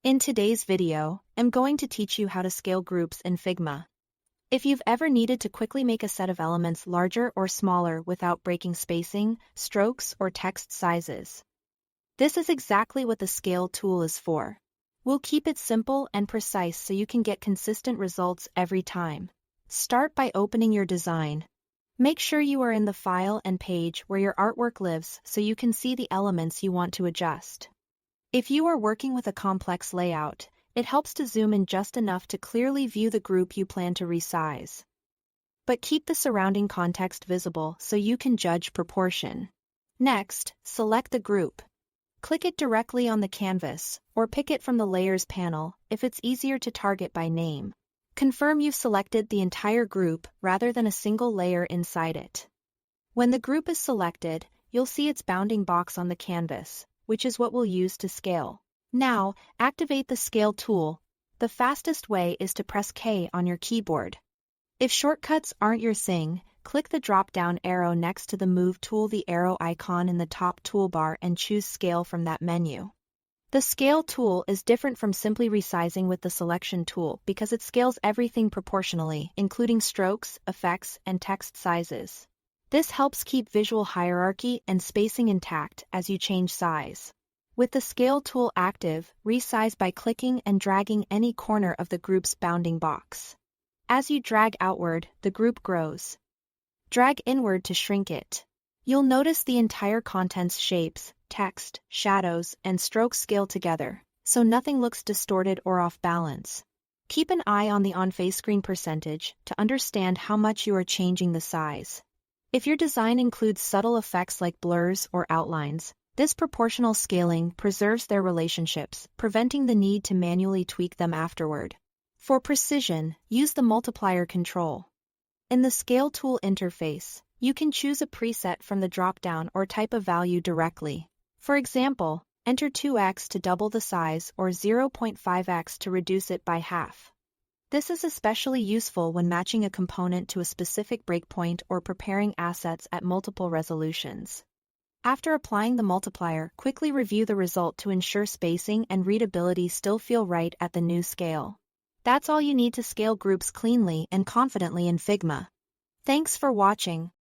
In today's video, I'm going to teach you how to scale groups in Figma. If you've ever needed to quickly make a set of elements larger or smaller without breaking spacing, strokes, or text sizes, this is exactly what the Scale tool is for. We'll keep it simple and precise so you can get consistent results every time. Start by opening your design. Make sure you are in the file and page where your artwork lives so you can see the elements you want to adjust. If you are working with a complex layout, it helps to zoom in just enough to clearly view the group you plan to resize. But keep the surrounding context visible so you can judge proportion. Next, select the group. Click it directly on the canvas, or pick it from the Layers panel if it's easier to target by name. Confirm you've selected the entire group rather than a single layer inside it. When the group is selected, you'll see its bounding box on the canvas, which is what we'll use to scale. Now, activate the Scale tool. The fastest way is to press K on your keyboard. If shortcuts aren't your thing, click the drop-down arrow next to the Move tool, the arrow icon in the top toolbar, and choose Scale from that menu. The Scale tool is different from simply resizing with the Selection tool because it scales everything proportionally, including strokes, effects, and text sizes. This helps keep visual hierarchy and spacing intact as you change size. With the Scale tool active, resize by clicking and dragging any corner of the group's bounding box. As you drag outward, the group grows. Drag inward to shrink it. You'll notice the entire content's shapes, text, shadows, and strokes scale together, so nothing looks distorted or off balance. Keep an eye on the on-face screen percentage to understand how much you are changing the size. If your design includes subtle effects like blurs or outlines, this proportional scaling preserves their relationships, preventing the need to manually tweak them afterward. For precision, use the multiplier control. In the Scale tool interface, you can choose a preset from the drop-down or type a value directly. For example, enter 2x to double the size or 0.5x to reduce it by half. This is especially useful when matching a component to a specific breakpoint or preparing assets at multiple resolutions. After applying the multiplier, quickly review the result to ensure spacing and readability still feel right at the new scale. That's all you need to scale groups cleanly and confidently in Figma. Thanks for watching.